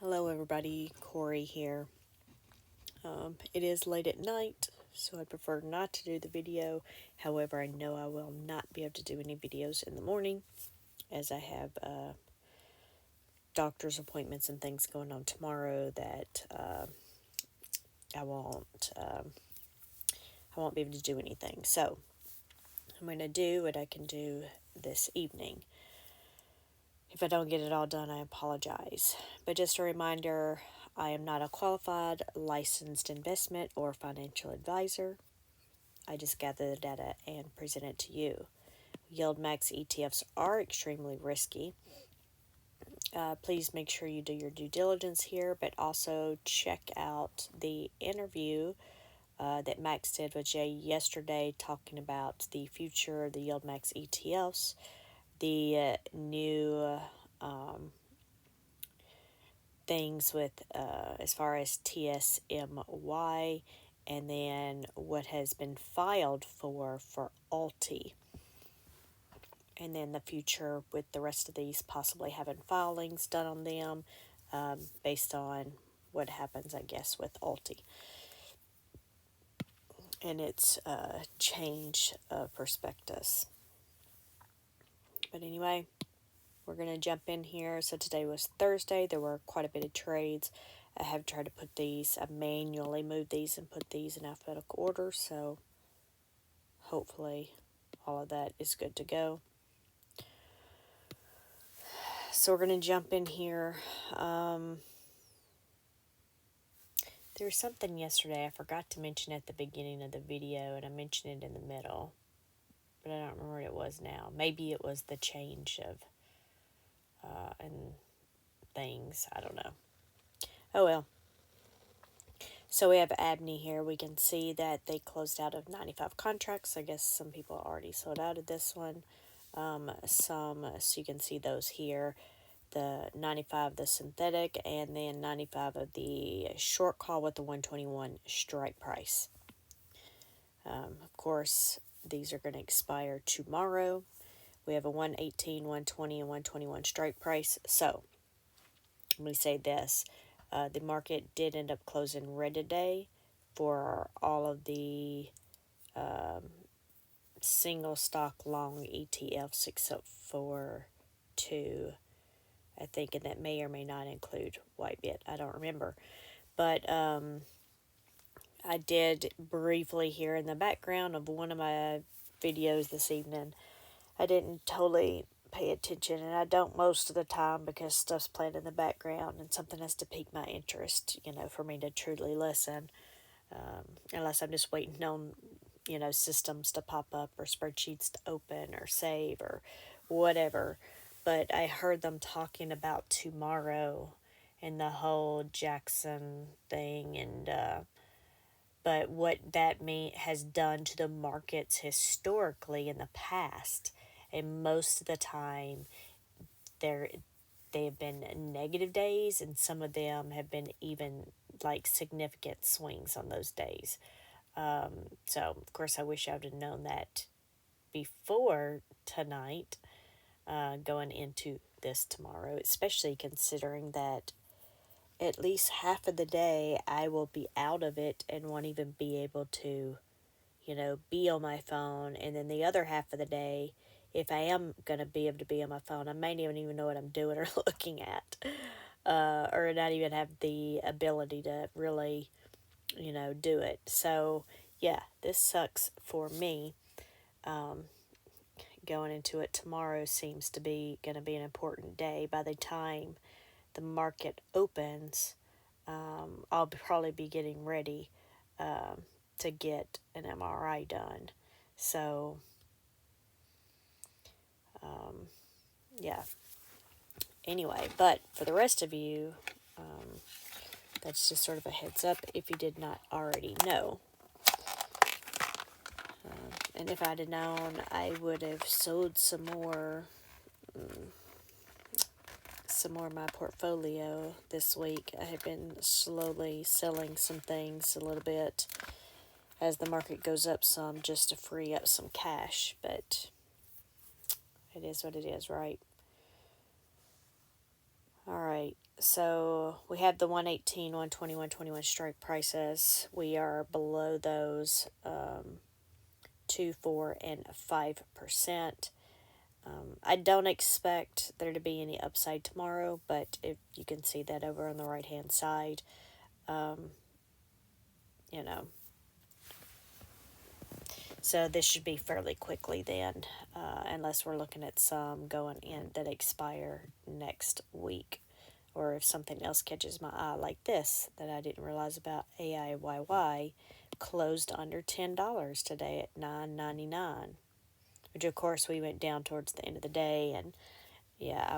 Hello everybody, Corey here. It is late at night, so I prefer not to do the video. However, I know I will not be able to do any videos in the morning as I have doctor's appointments and things going on tomorrow that I won't be able to do anything. So I'm going to do what I can do this evening. If I don't get it all done, I apologize. But just a reminder, I am not a qualified, licensed investment or financial advisor. I just gather the data and present it to you. YieldMax ETFs are extremely risky. Please make sure you do your due diligence here, but also check out the interview that Max did with Jay yesterday talking about the future of the YieldMax ETFs, the new things with as far as TSMY, and then what has been filed for ALTI, and then the future with the rest of these possibly having filings done on them based on what happens, I guess, with ALTI and its change of prospectus. But anyway, we're going to jump in here. So today was Thursday. There were quite a bit of trades. I have tried to put these, I manually moved these and put these in alphabetical order. So hopefully all of that is good to go. So we're going to jump in here. There was something yesterday I forgot to mention at the beginning of the video, and I mentioned it in the middle, but I don't remember what it was now. Maybe it was the change of and things. I don't know. Oh well. So we have ABNY here. We can see that they closed out of 95 contracts. I guess some people already sold out of this one. So you can see those here. The 95 the synthetic, and then 95 of the short call with the 121 strike price. Of course, these are going to expire tomorrow. We have a 118, 120, and 121 strike price. So, let me say this. The market did end up closing red today for all of the single stock long ETFs except for two, I think, and that may or may not include Whitebit. I don't remember. But I did briefly hear in the background of one of my videos this evening. I didn't totally pay attention, and I don't most of the time because stuff's playing in the background and something has to pique my interest, for me to truly listen, unless I'm just waiting on, systems to pop up or spreadsheets to open or save or whatever. But I heard them talking about tomorrow and the whole Jackson thing, and but what that has done to the markets historically in the past. And most of the time, they have been negative days, and some of them have been even like significant swings on those days. So, of course, I wish I would have known that before tonight, going into this tomorrow, especially considering that at least half of the day I will be out of it and won't even be able to, be on my phone. And then the other half of the day, if I am going to be able to be on my phone, I may not even know what I'm doing or looking at, or not even have the ability to really, do it. So, yeah, this sucks for me. Going into it tomorrow seems to be going to be an important day. By the time the market opens, I'll probably be getting ready to get an MRI done. So, yeah. Anyway, but for the rest of you, that's just sort of a heads up if you did not already know. And if I'd have known, I would have sold some more of my portfolio this week. I have been slowly selling some things a little bit as the market goes up some, just to free up some cash, but it is what it is, right? All right, So we have the 118, 120, 121 strike prices. We are below those 2, 4, and 5%. I don't expect there to be any upside tomorrow, but if you can see that over on the right hand side, you know. So this should be fairly quickly then, unless we're looking at some going in that expire next week. Or if something else catches my eye like this that I didn't realize about. AIYY closed under $10 today at $9.99, which of course we went down towards the end of the day, and yeah,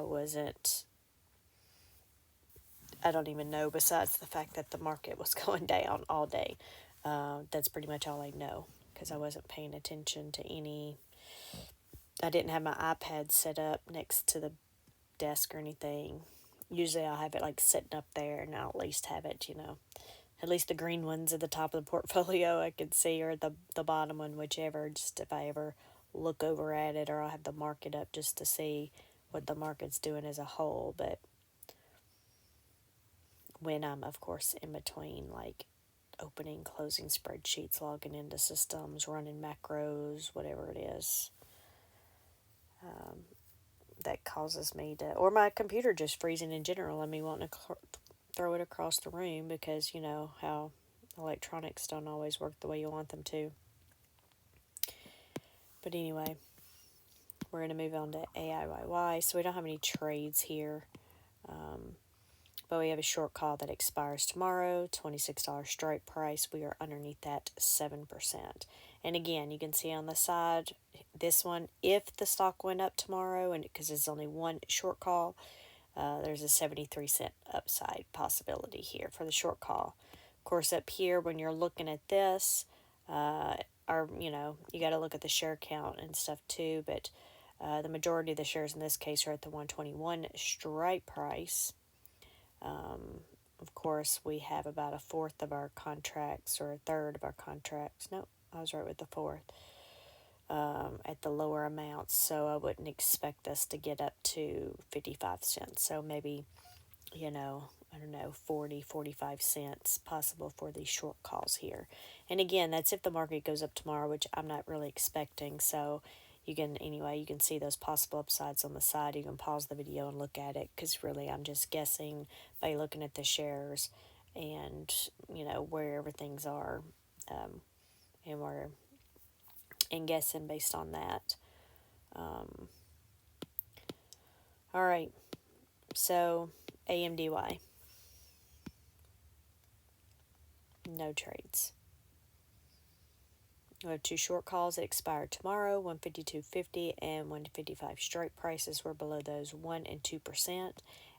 I don't even know, besides the fact that the market was going down all day. That's pretty much all I know, because I wasn't paying attention to any. I didn't have my iPad set up next to the desk or anything. Usually I'll have it like sitting up there, and I'll at least have it, at least the green ones at the top of the portfolio I could see, or the bottom one, whichever, just if I ever look over at it, or I'll have the market up just to see what the market's doing as a whole. But when I'm, of course, in between, like opening, closing spreadsheets, logging into systems, running macros, whatever it is, that causes me to, or my computer just freezing in general, and me wanting to throw it across the room, because you know how electronics don't always work the way you want them to. But anyway, we're going to move on to AIYY. So we don't have any trades here, but we have a short call that expires tomorrow, $26 strike price. We are underneath that 7%. And again, you can see on the side, this one, if the stock went up tomorrow, and because it's only one short call, there's a 73-cent upside possibility here for the short call. Of course, up here, when you're looking at this, you got to look at the share count and stuff too, but the majority of the shares in this case are at the 121 strike price. Of course, we have about a fourth of our contracts, or a third of our contracts. No, I was right with the fourth. At the lower amounts, so I wouldn't expect us to get up to 55 cents. So maybe, I don't know, 40, 45 cents possible for these short calls here. And again, that's if the market goes up tomorrow, which I'm not really expecting. So you can see those possible upsides on the side. You can pause the video and look at it, because really I'm just guessing by looking at the shares and, where everything's are, and where, and guessing based on that. All right, so AMDY, no trades. We have two short calls that expire tomorrow, 152.50 and 155 strike prices. Were below those 1 and 2%.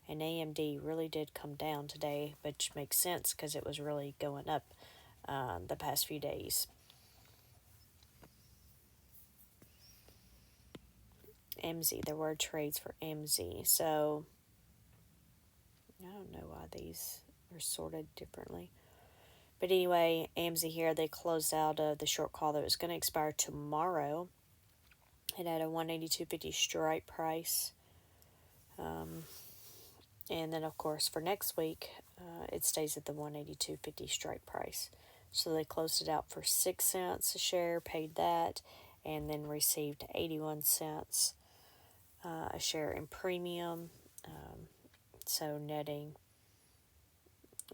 And AMD really did come down today, which makes sense because it was really going up the past few days. MZ, there were trades for MZ, so I don't know why these are sorted differently. But anyway, AMZ here, they closed out the short call that was going to expire tomorrow. It had a 182.50 strike price. And then, of course, for next week, it stays at the 182.50 strike price. So they closed it out for 6 cents a share, paid that, and then received 81 cents a share in premium. So netting,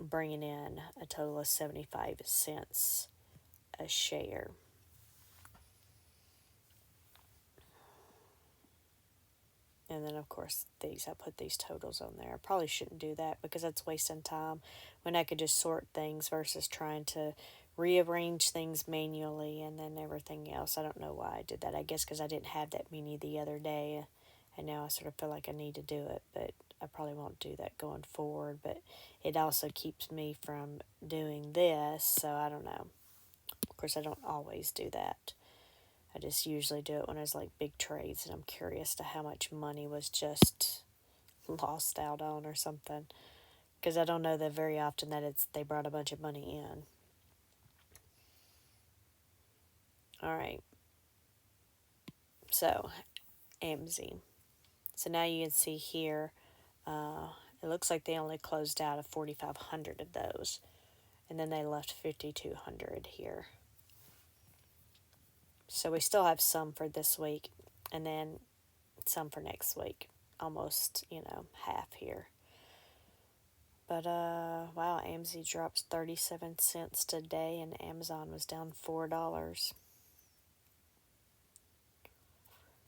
bringing in a total of 75 cents a share. And then, of course, I put these totals on there. I probably shouldn't do that because that's wasting time when I could just sort things versus trying to rearrange things manually and then everything else. I don't know why I did that. I guess because I didn't have that many the other day, and now I sort of feel like I need to do it, but I probably won't do that going forward. But it also keeps me from doing this, so I don't know. Of course, I don't always do that. I just usually do it when there's like big trades and I'm curious to how much money was just lost out on or something. Because I don't know that very often that they brought a bunch of money in. All right. So, AMZ. So now you can see here, It looks like they only closed out of 4,500 of those. And then they left 5,200 here. So we still have some for this week, and then some for next week. Almost, half here. But, wow, AMZ dropped 37 cents today, and Amazon was down $4.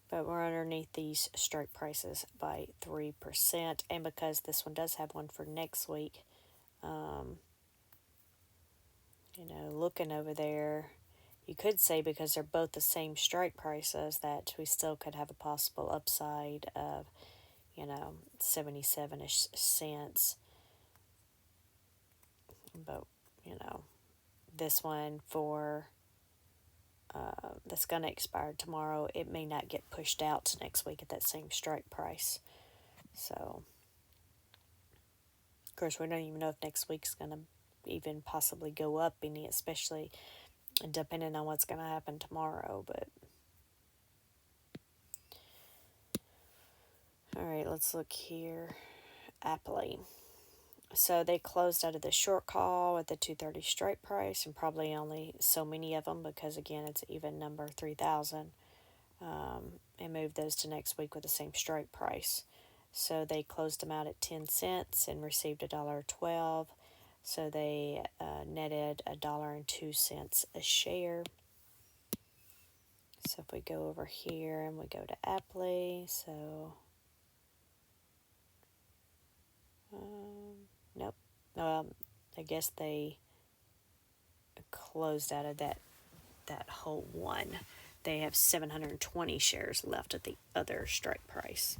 But we're underneath these strike prices by 3%. And because this one does have one for next week, looking over there, you could say because they're both the same strike prices that we still could have a possible upside of, 77-ish cents. But, this one for that's going to expire tomorrow, it may not get pushed out to next week at that same strike price. So, of course, we don't even know if next week's going to even possibly go up any, especially depending on what's going to happen tomorrow. But all right, let's look here. Apple. So they closed out of the short call at the 230 strike price, and probably only so many of them because, again, it's even number 3,000, and moved those to next week with the same strike price. So they closed them out at 10 cents and received $1.12. So they netted $1.02 a share. So if we go over here and we go to Apple, so nope. I guess they closed out of that whole one. They have 720 shares left at the other strike price.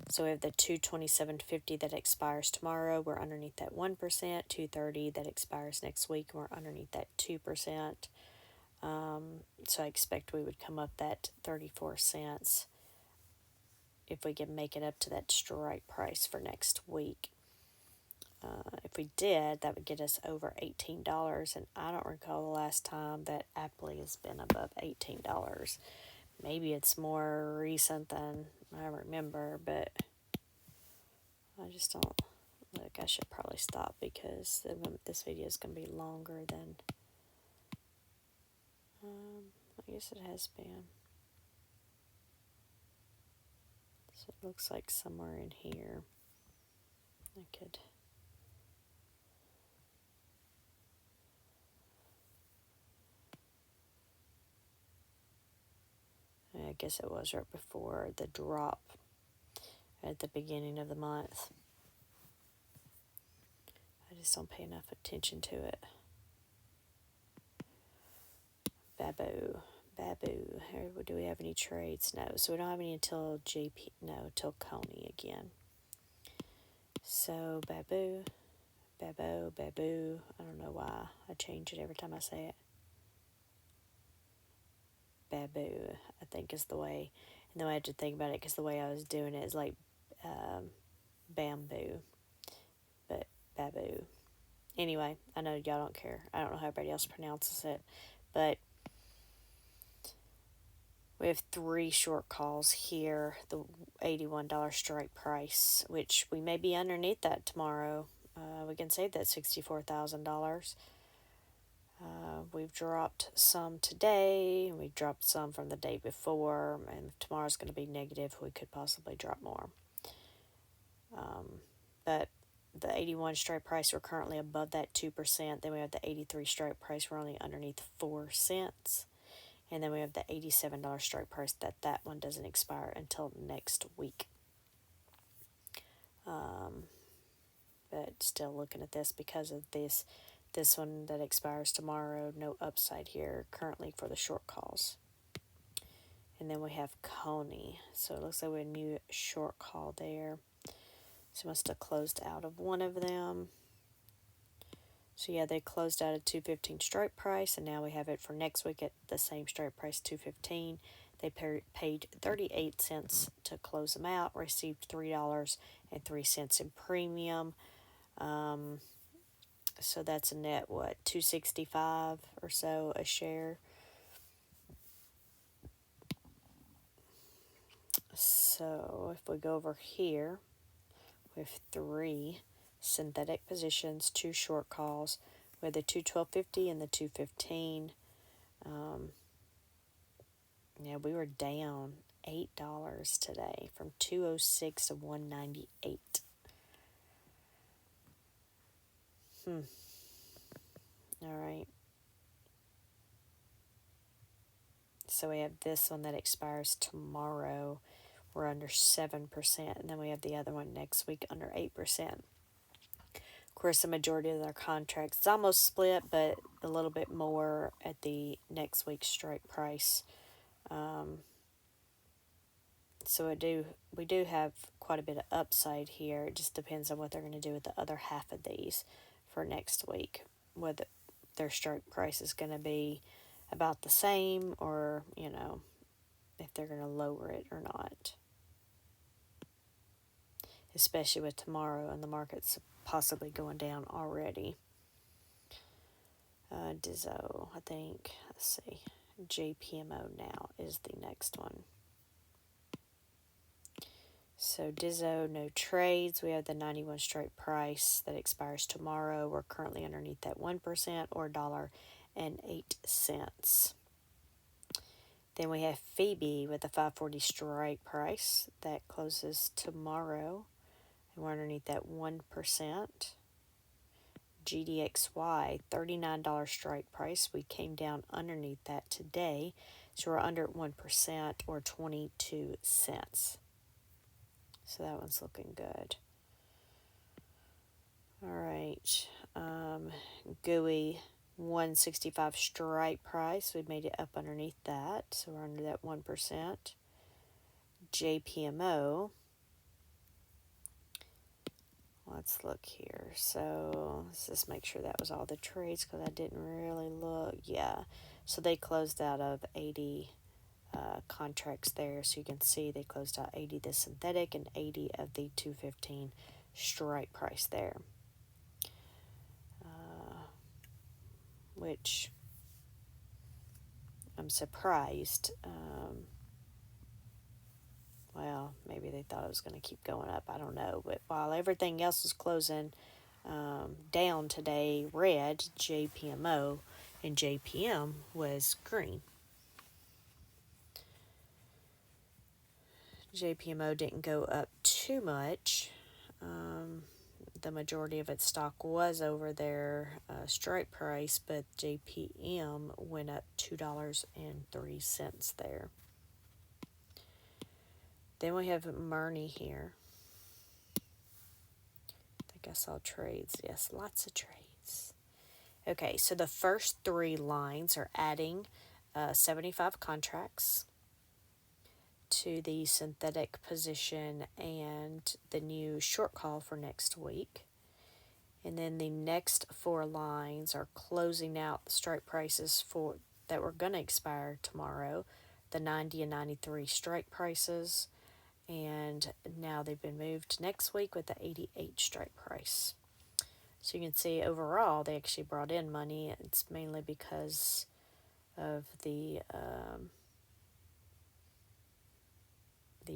So we have the 227.50 that expires tomorrow. We're underneath that 1%. 230 that expires next week. We're underneath that 2%. So I expect we would come up that 34 cents if we can make it up to that strike price for next week. If we did, that would get us over $18, and I don't recall the last time that Apple has been above $18. Maybe it's more recent than I remember, but I just don't. Look, I should probably stop because this video is going to be longer than. I guess it has been. So it looks like somewhere in here I could. I guess it was right before the drop at the beginning of the month. I just don't pay enough attention to it. BABO. Do we have any trades? No. So we don't have any until till Coney again. So BABO. I don't know why I change it every time I say it. BABO, I think is the way. And the way I had to think about it, because the way I was doing it is like bamboo. But BABO. Anyway, I know y'all don't care. I don't know how everybody else pronounces it. But we have 3 short calls here. The $81 strike price, which we may be underneath that tomorrow. We can save that $64,000. We've dropped some today. We've dropped some from the day before. And if tomorrow's going to be negative, we could possibly drop more. But the 81 strike price, we're currently above that 2%. Then we have the 83 strike price, we're only underneath 4 cents. And then we have the $87 strike price that one doesn't expire until next week. But still looking at this because of this one that expires tomorrow, no upside here currently for the short calls. And then we have Coney. So it looks like we have a new short call there. So must have closed out of one of them. So yeah, they closed out at 215 strike price, and now we have it for next week at the same strike price, 215. They paid 38 cents to close them out, received $3.03 in premium. So that's a net, $265 or so a share. So if we go over here, we have 3 synthetic positions, 2 short calls. We have the 212.50 and the 215. Yeah, we were down $8 today from 206 to 198. All right. So we have this one that expires tomorrow. We're under 7%. And then we have the other one next week under 8%. Of course, the majority of our contracts, it's almost split, but a little bit more at the next week's strike price. So we do have quite a bit of upside here. It just depends on what they're going to do with the other half of these for next week. Whether their strike price is going to be about the same, or, if they're going to lower it or not. Especially with tomorrow and the market's possibly going down already. Dizzo, I think. Let's see. JPMO now is the next one. So Dizzo, no trades. We have the 91 strike price that expires tomorrow. We're currently underneath that 1% or $1.08. Then we have Phoebe with the 540 strike price that closes tomorrow. And we're underneath that 1%. GDXY, $39 strike price. We came down underneath that today. So we're under 1% or 22 cents. So that one's looking good. All right. GUI, 165 strike price. We made it up underneath that. So we're under that 1%. JPMO. Let's look here. So let's just make sure that was all the trades because I didn't really look. Yeah. So they closed out of 80 contracts there. So you can see they closed out 80 the synthetic and 80 of the 215 strike price there. Which I'm surprised. Well, maybe they thought it was going to keep going up. I don't know. But while everything else was closing down today, red, JPMO, and JPM was green. JPMO didn't go up too much. The majority of its stock was over their strike price, but JPM went up $2.03 there. Then we have Murney here. I think I saw trades. Yes, lots of trades. Okay, so the first 3 lines are adding 75 contracts to the synthetic position and the new short call for next week. And then the next 4 lines are closing out the strike prices for that were going to expire tomorrow, the 90 and 93 strike prices, and now they've been moved to next week with the 88 strike price. So you can see overall they actually brought in money. It's mainly because of the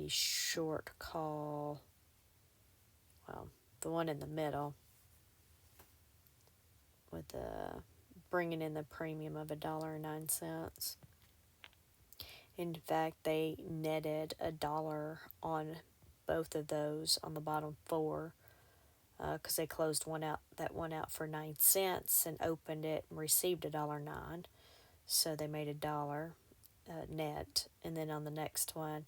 short call, well, the one in the middle with the bringing in the premium of $1.09. In fact, they netted $1 on both of those on the bottom 4 because they closed that one out for 9 cents and opened it and received $1.09. So they made $1 net, and then on the next one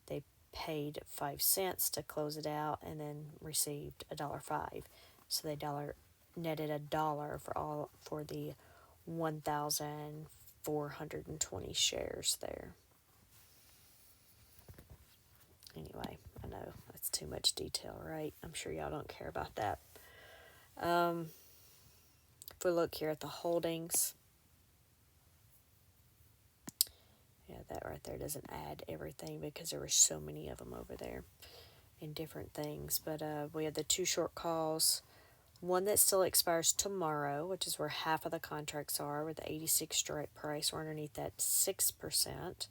they paid 5 cents to close it out and then received $1.05. So they netted $1 for the 1,420 shares there. Anyway, I know that's too much detail, right? I'm sure y'all don't care about that. If we look here at the holdings, yeah, that right there doesn't add everything because there were so many of them over there in different things. But we have the 2 short calls, one that still expires tomorrow, which is where half of the contracts are with the 86 strike price. We're underneath that 6%.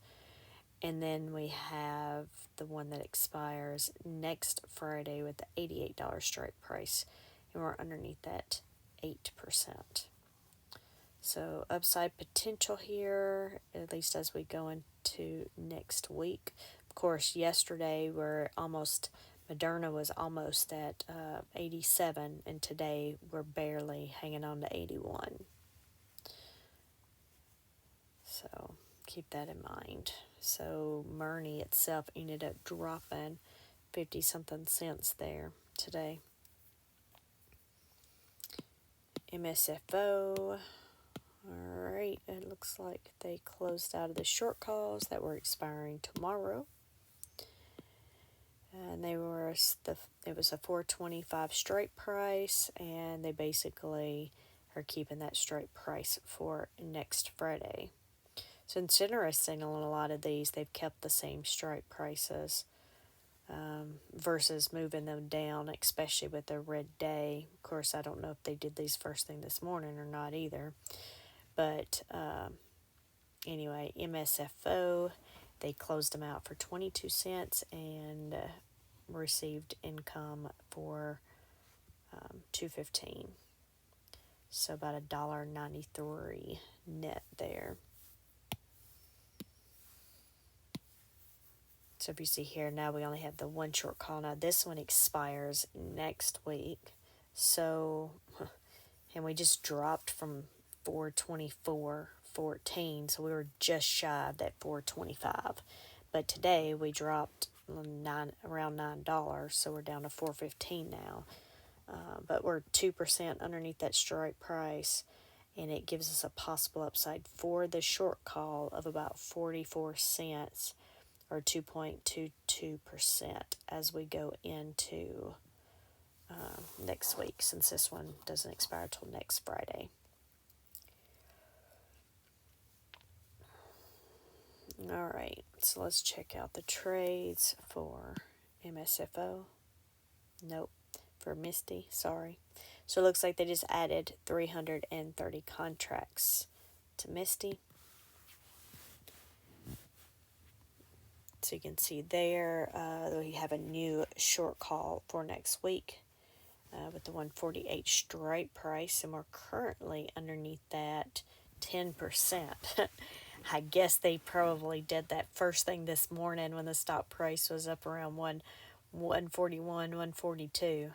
And then we have the one that expires next Friday with the $88 strike price. And we're underneath that 8%. So upside potential here, at least as we go into next week. Of course, yesterday Moderna was almost at 87, and today we're barely hanging on to 81. So keep that in mind. So Murny itself ended up dropping 50 something cents there today. MSFO. Alright, it looks like they closed out of the short calls that were expiring tomorrow. And it was a 425 strike price, and they basically are keeping that strike price for next Friday. So it's interesting, on a lot of these, they've kept the same strike prices versus moving them down, especially with the red day. Of course, I don't know if they did these first thing this morning or not either. But anyway, MSFO, they closed them out for 22 cents and received income for $2.15. So about $1.93 net there. So if you see here, now we only have the one short call. Now this one expires next week. So, and we just dropped from 424.14, so we were just shy of that 425. But today we dropped around $9, so we're down to 415 now. But we're 2% underneath that strike price, and it gives us a possible upside for the short call of about 44 cents or 2.22% as we go into next week, since this one doesn't expire till next Friday. All right, so let's check out the trades for MSFO. Nope, for Misty, sorry. So it looks like they just added 330 contracts to Misty. So you can see there, we have a new short call for next week with the 148 strike price, and we're currently underneath that 10%. I guess they probably did that first thing this morning when the stock price was up around 141, 142.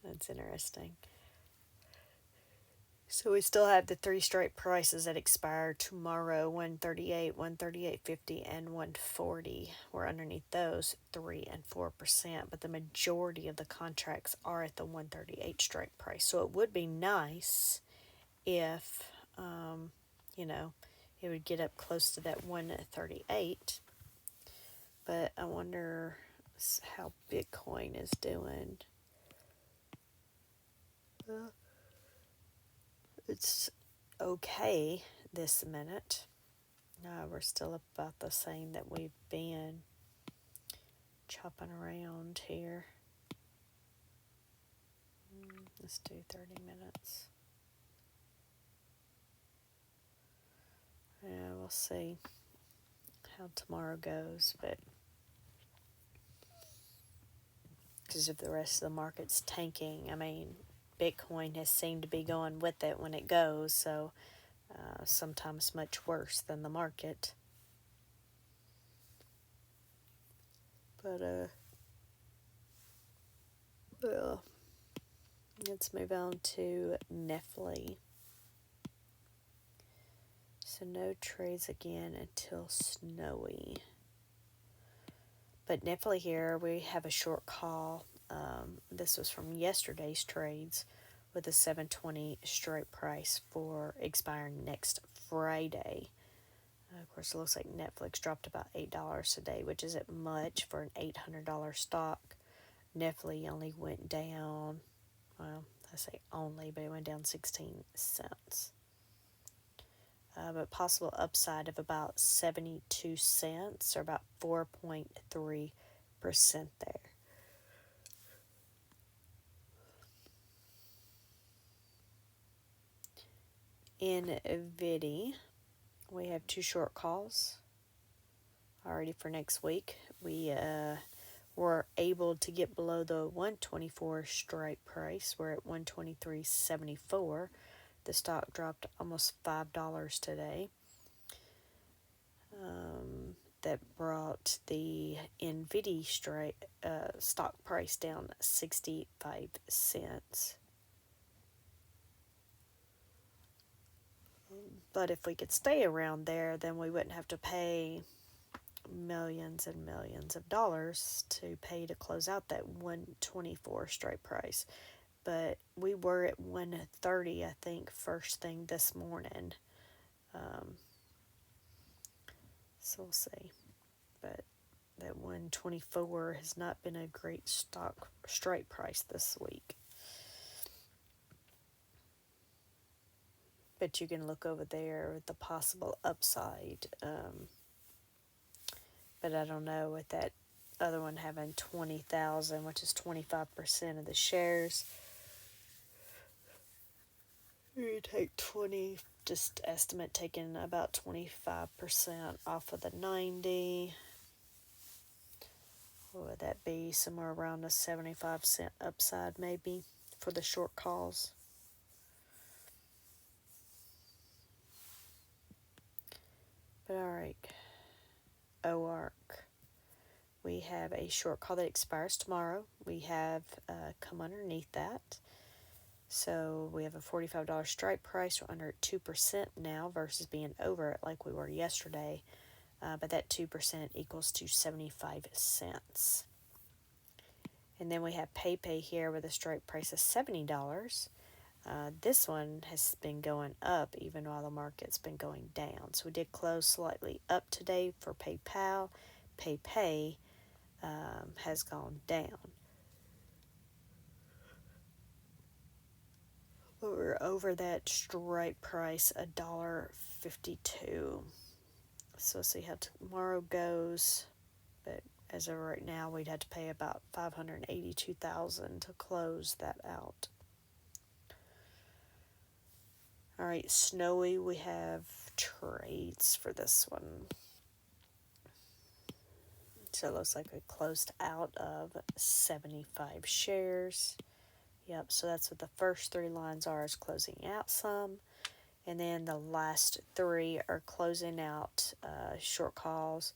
That's interesting. So we still have the three strike prices that expire tomorrow: 138, 138.50, and 140. We're underneath those 3 and 4%, but the majority of the contracts are at the 138 strike price. So it would be nice if it would get up close to that 138. But I wonder how Bitcoin is doing. It's okay this minute. We're still about the same that we've been chopping around here. Let's do 30 minutes. Yeah, we'll see how tomorrow goes, but because if the rest of the market's tanking, I mean, Bitcoin has seemed to be going with it when it goes, so sometimes much worse than the market. But, well, let's move on to Netflix. So no trades again until snowy. But Netflix here, we have a short call. This was from yesterday's trades with a 720 strike price for expiring next Friday. Of course, it looks like Netflix dropped about $8 today, which isn't much for an $800 stock. Netflix only went down, well, I say only, but it went down 16 cents. But possible upside of about 72 cents, or about 4.3% there. NVIDIA, we have 2 short calls already for next week. We were able to get below the 124 strike price. We're at 123.74. The stock dropped almost $5 today. That brought the NVIDIA stock price down 65 cents. But if we could stay around there, then we wouldn't have to pay millions and millions of dollars to pay to close out that 124 strike price. But we were at 130, I think, first thing this morning. So we'll see. But that 124 has not been a great stock strike price this week. But you can look over there at the possible upside. But I don't know, with that other one having 20,000, which is 25% of the shares. You take 20, just estimate taking about 25% off of the 90. What would that be? Somewhere around a 75-cent upside maybe for the short calls. But alright, OARC. We have a short call that expires tomorrow. We have come underneath that. So we have a $45 strike price. We're under 2% now versus being over it like we were yesterday. But that 2% equals to 75 cents. And then we have PayPay here with a strike price of $70. This one has been going up even while the market's been going down. So we did close slightly up today for PayPal. PayPay has gone down. But we're over that strike price, $1.52. So we'll see how tomorrow goes. But as of right now, we'd have to pay about $582,000 to close that out. All right, Snowy, we have trades for this one. So it looks like we closed out of 75 shares. Yep, so that's what the first 3 lines are, is closing out some. And then the last 3 are closing out short calls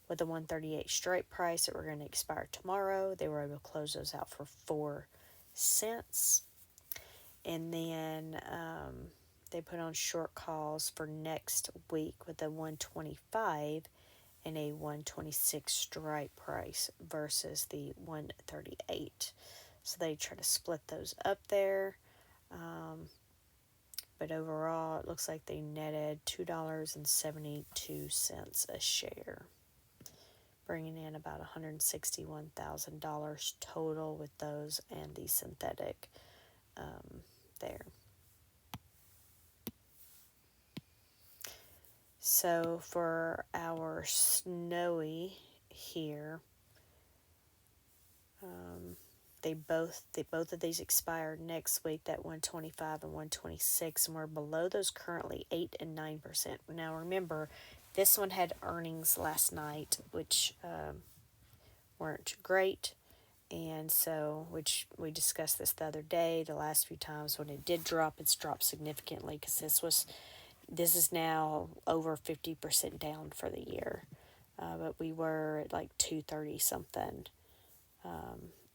with a 138 strike price that we're going to expire tomorrow. They were able to close those out for 4 cents. And then they put on short calls for next week with a 125 and a 126 strike price versus the 138. So they try to split those up there. But overall, it looks like they netted $2.72 a share, bringing in about $161,000 total with those and the synthetic there. So for our Snowy here, both of these expire next week, that 125 and 126, and we're below those currently 8 and 9%. Now remember, this one had earnings last night, which weren't great, and so, which we discussed this the other day, the last few times when it did drop, it's dropped significantly because this is now over 50% down for the year. But we were at like 230 something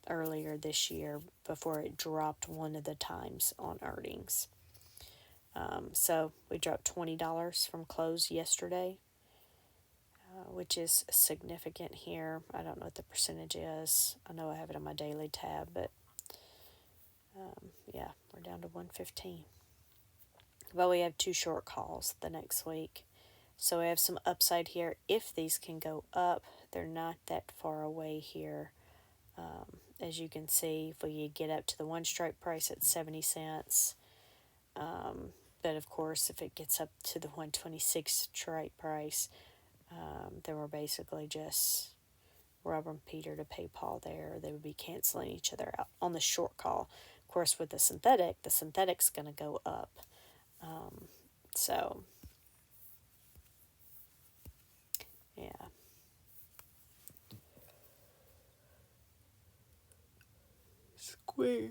earlier this year before it dropped one of the times on earnings. So we dropped $20 from close yesterday, which is significant here. I don't know what the percentage is. I know I have it on my daily tab, but yeah, we're down to 115. But we have 2 short calls the next week. So we have some upside here. If these can go up, they're not that far away here. As you can see, if we get up to the 1 strike price at 70 cents, but of course, if it gets up to the 126 strike price, then we're basically just robbing Peter to pay Paul there. They would be canceling each other out on the short call. Of course, with the synthetic's going to go up. So square.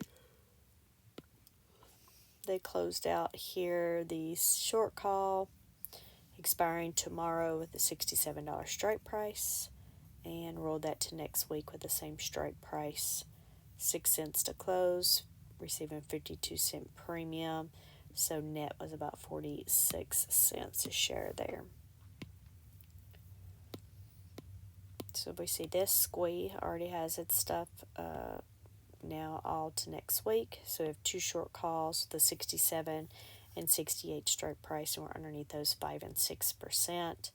They closed out here the short call, expiring tomorrow with a $67 strike price, and rolled that to next week with the same strike price, 6 cents to close, receiving 52-cent premium. So net was about 46 cents a share there. So we see this squee already has its stuff now all to next week. So we have two short calls, the 67 and 68 strike price, and we're underneath those 5 and 6%.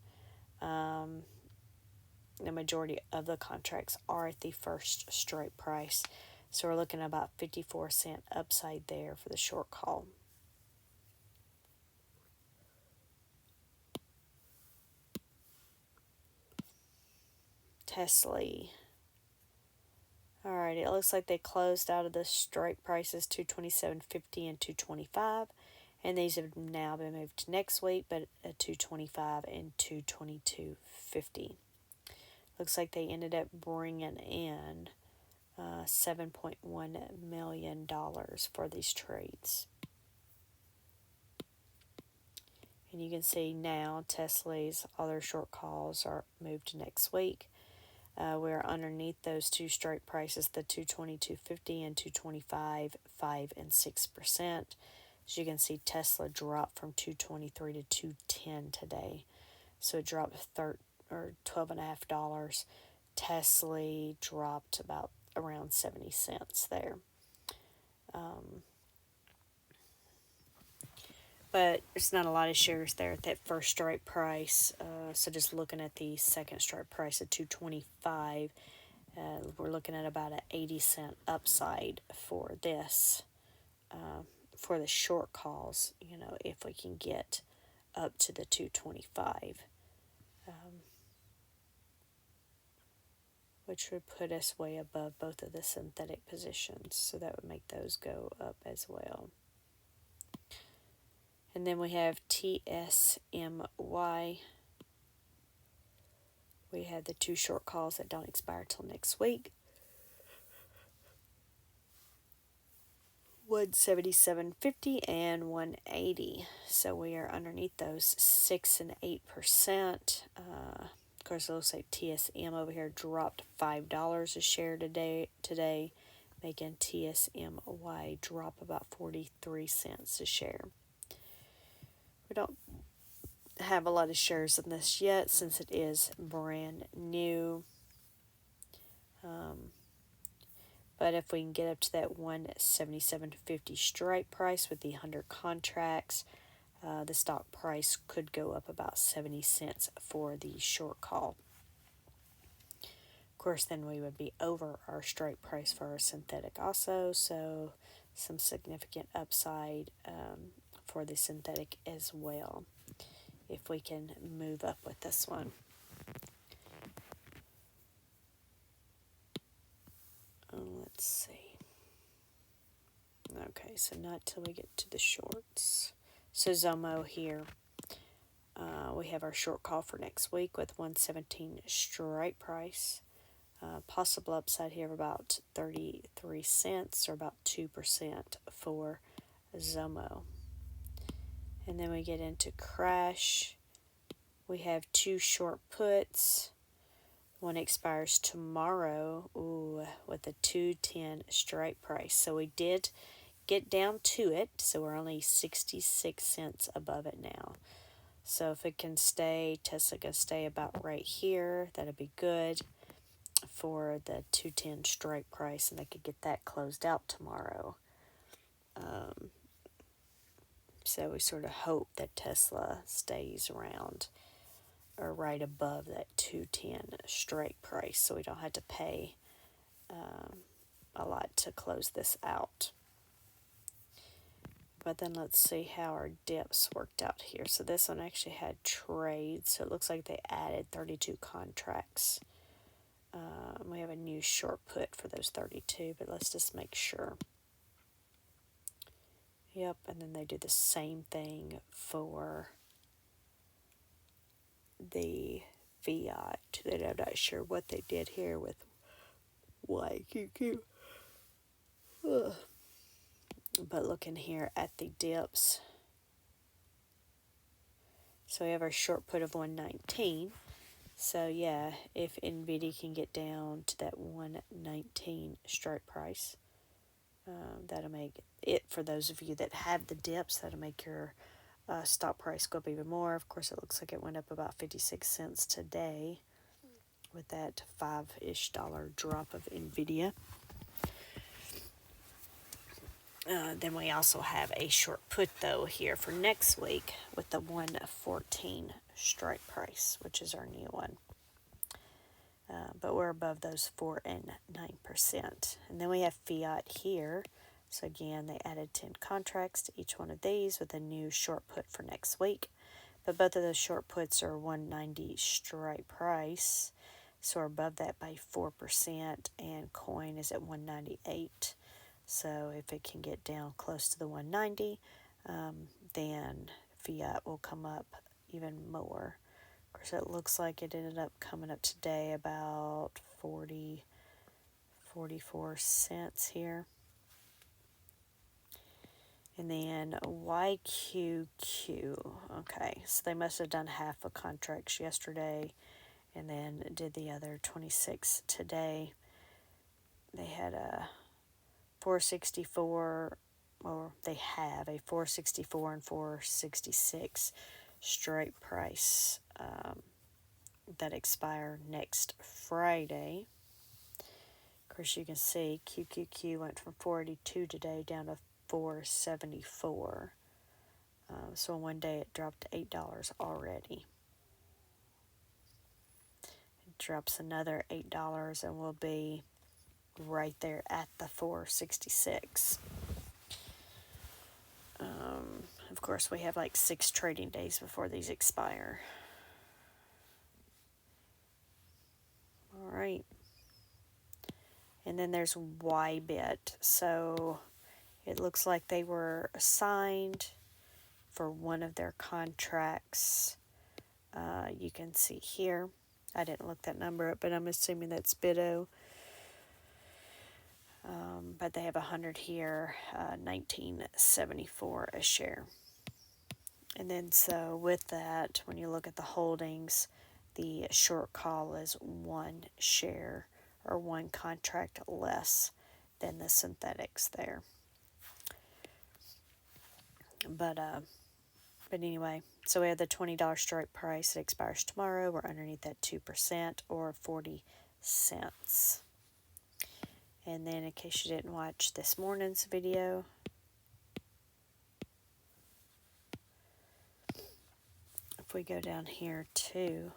The majority of the contracts are at the first strike price, so we're looking at about 54-cent upside there for the short call. TSMY. Alright, it looks like they closed out of the strike prices $227.50 and $225, and these have now been moved to next week, but at $225 and $222.50. Looks like they ended up bringing in $7.1 million for these trades. And you can see now TSMY's other short calls are moved to next week. We're underneath those two strike prices, the $222.50 and $225, 5 and 6%. As you can see, Tesla dropped from $223 to $210 today, so it dropped $12.50. Tesla dropped about around 70 cents there. But there's not a lot of shares there at that first strike price. So just looking at the second strike price at $225, we're looking at about an 80-cent upside for this, for the short calls, if we can get up to the $225, which would put us way above both of the synthetic positions. So that would make those go up as well. And then we have TSMY. We have the two short calls that don't expire till next week. 177.50 and 180. So we are underneath those 6 and 8%. Of course, it looks like TSM over here dropped $5 a share today, making TSMY drop about 43 cents a share. We don't have a lot of shares in this yet since it is brand new. But if we can get up to that 177.50 strike price with the 100 contracts, the stock price could go up about 70 cents for the short call. Of course, then we would be over our strike price for our synthetic also, so some significant upside for the synthetic as well, if we can move up with this one. Let's see. Okay, so not till we get to the shorts. So Zomo here, we have our short call for next week with 117 strike price. Possible upside here of about 33 cents or about 2% for Zomo. And then we get into Crash. We have two short puts. One expires tomorrow with a 210 strike price. So we did get down to it, so we're only 66 cents above it now. So if it can stay, Tesla can stay about right here, that'd be good for the 210 strike price, and they could get that closed out tomorrow. So we sort of hope that Tesla stays around or right above that 210 strike price, so we don't have to pay a lot to close this out. But then let's see how our dips worked out here. So this one actually had trades, so it looks like they added 32 contracts. We have a new short put for those 32, but let's just make sure. Yep, and then they do the same thing for the fiat. I'm not sure what they did here with YQQQ. Ugh. But looking here at the dips, so we have our short put of 119. So yeah, if NVIDIA can get down to that 119 strike price, that'll make it, for those of you that have the dips, that'll make your stock price go up even more. Of course, it looks like it went up about 56 cents today with that $5-ish drop of NVIDIA. Then we also have a short put, though, here for next week with the 114 strike price, which is our new one. But we're above those 4 and 9%. And then we have fiat here. So again, they added 10 contracts to each one of these with a new short put for next week. But both of those short puts are 190 strike price. So we're above that by 4%, and coin is at 198. So if it can get down close to the 190, then fiat will come up even more. Of course, it looks like it ended up coming up today about 44 cents here. And then YQQ. Okay, so they must have done half of contracts yesterday and then did the other 26 today. They had a 464, or they have a 464 and 466 straight price that expire next Friday. Of course, you can see QQQ went from 482 today down to 474. So in one day it dropped $8 already. It drops another $8 and will be right there at the 466. Of course, we have like 6 trading days before these expire. All right. And then there's YBit. So it looks like they were assigned for one of their contracts. You can see here. I didn't look that number up, but I'm assuming that's BABO. But they have 100 here, 19.74 a share. And then so with that, when you look at the holdings, the short call is 1 share or 1 contract less than the synthetics there. But anyway, so we have the $20 strike price. It expires tomorrow. We're underneath that 2% or 40 cents. And then in case you didn't watch this morning's video, if we go down here to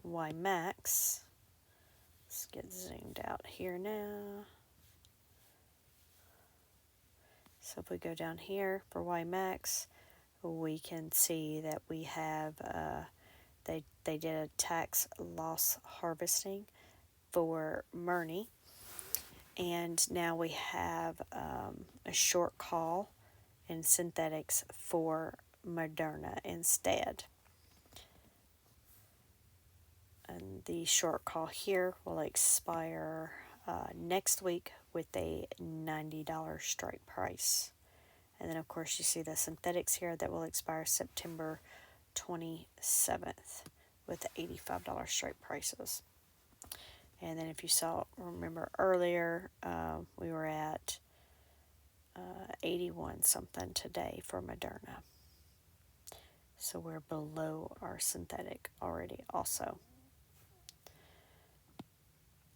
YMAX, let's get zoomed out here now. So if we go down here for YMAX, we can see that we have, they did a tax loss harvesting for Murney. And now we have a short call in synthetics for Moderna instead. And the short call here will expire next week with a $90 strike price. And then, of course, you see the synthetics here that will expire September 27th with $85 strike prices. And then if you remember earlier, we were at 81 something today for Moderna. So we're below our synthetic already also.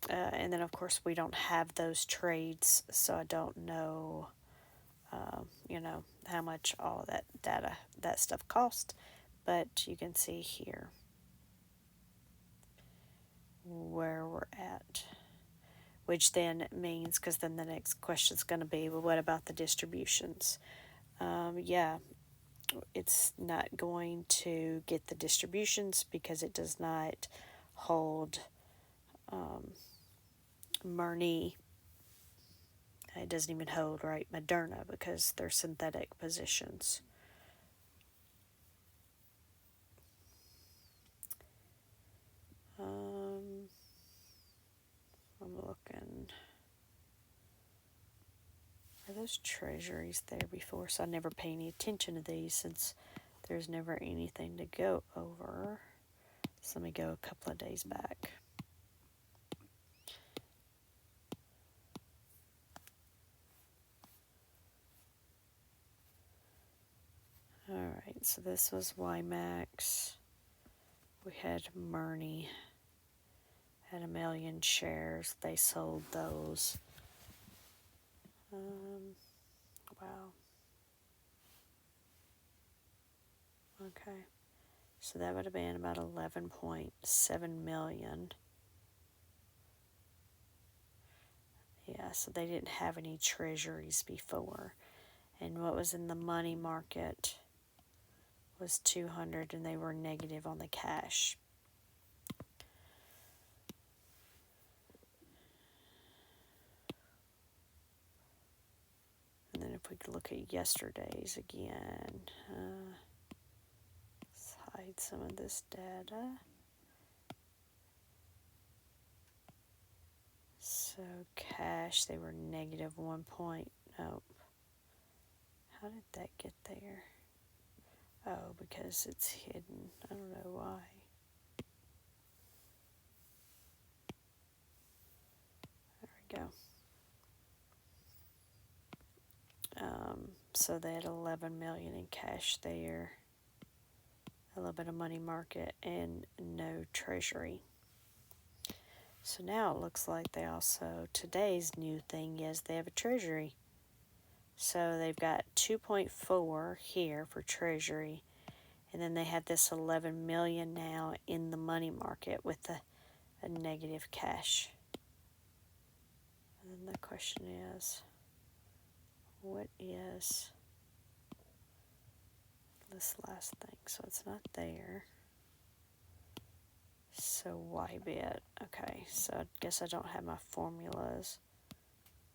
And then, of course, we don't have those trades, so I don't know, how much all of that stuff cost. But you can see here where we're at, which then means, because then the next question is going to be, well, what about the distributions? Yeah, it's not going to get the distributions because it does not hold Murney. It doesn't even hold, right, Moderna, because they're synthetic positions. I'm looking. those treasuries there before, so I never pay any attention to these since there's never anything to go over. So let me go a couple of days back. Alright, so this was YMAX. We had Murney, had 1 million shares. They sold those. Wow. Okay. So that would have been about 11.7 million. Yeah, so they didn't have any treasuries before. And what was in the money market was 200, and they were negative on the cash. And then if we could look at yesterday's again, let's hide some of this data. So cash, they were negative 1 point. Nope. How did that get there? Oh, because it's hidden. I don't know why. There we go. So they had 11 million in cash there, a little bit of money market, and no treasury. So now it looks like they also, today's new thing is they have a treasury. So they've got 2.4 here for treasury, and then they have this 11 million now in the money market with a negative cash. And then the question is, what is this last thing? So it's not there. So YBit. Okay, so I guess I don't have my formulas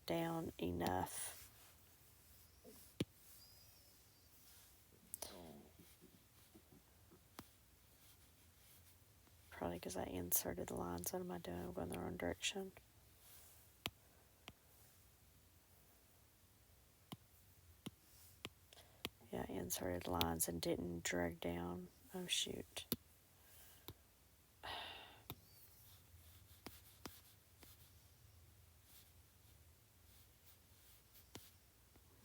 down enough. Probably because I inserted lines. What am I doing? I'm going the wrong direction. Yeah, I inserted lines and didn't drag down. Oh, shoot.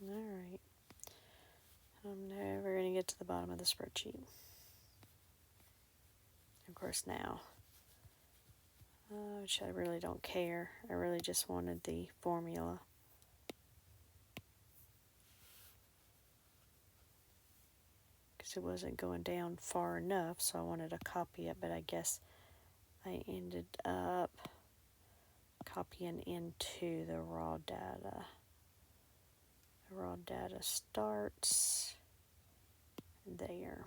Alright. I'm never going to get to the bottom of the spreadsheet. Of course, now, which I really don't care. I really just wanted the formula. Because it wasn't going down far enough, so I wanted to copy it, but I guess I ended up copying into the raw data. The raw data starts there.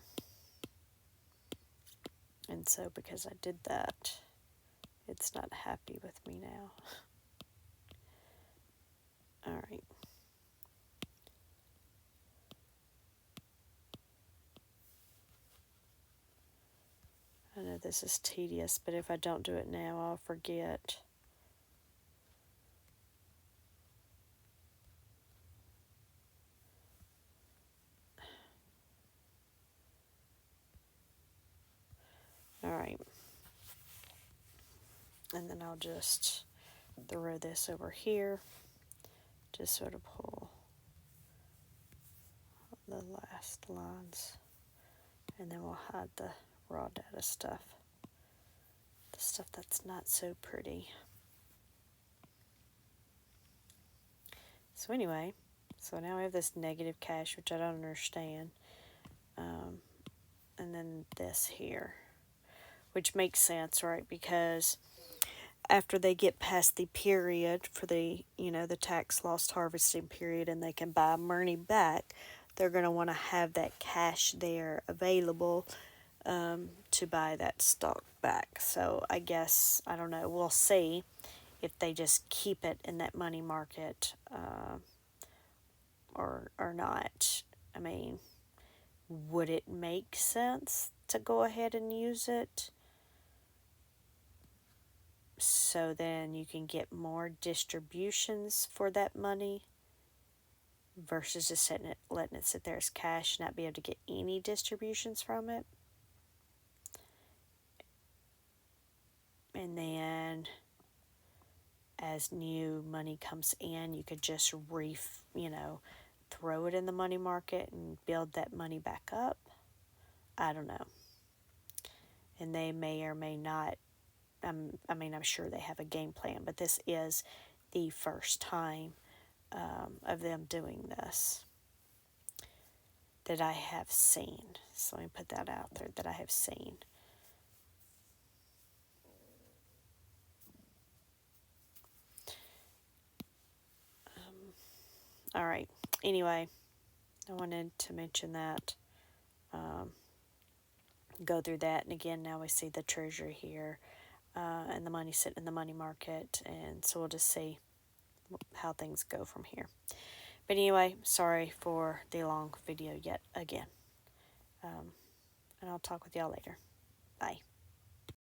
And so because I did that, it's not happy with me now. Alright. I know this is tedious, but if I don't do it now, I'll forget. Alright. And then I'll just throw this over here. Just sort of pull the last lines. And then we'll hide the raw data stuff. The stuff that's not so pretty. So anyway, so now we have this negative cash, which I don't understand. And then this here, which makes sense, right? Because after they get past the period for the, the tax loss harvesting period and they can buy money back, they're going to want to have that cash there available to buy that stock back. So I guess, I don't know, we'll see if they just keep it in that money market or not. I mean, would it make sense to go ahead and use it so then you can get more distributions for that money? versus just letting it sit there as cash, not be able to get any distributions from it. And then as new money comes in, you could just throw it in the money market and build that money back up. I don't know. And they may or may not, I'm sure they have a game plan, but this is the first time of them doing this that I have seen. So let me put that out there, that I have seen. All right. Anyway, I wanted to mention that. Go through that. And again, now we see the treasury here and the money sitting in the money market. And so we'll just see how things go from here. But anyway, sorry for the long video yet again. And I'll talk with y'all later. Bye.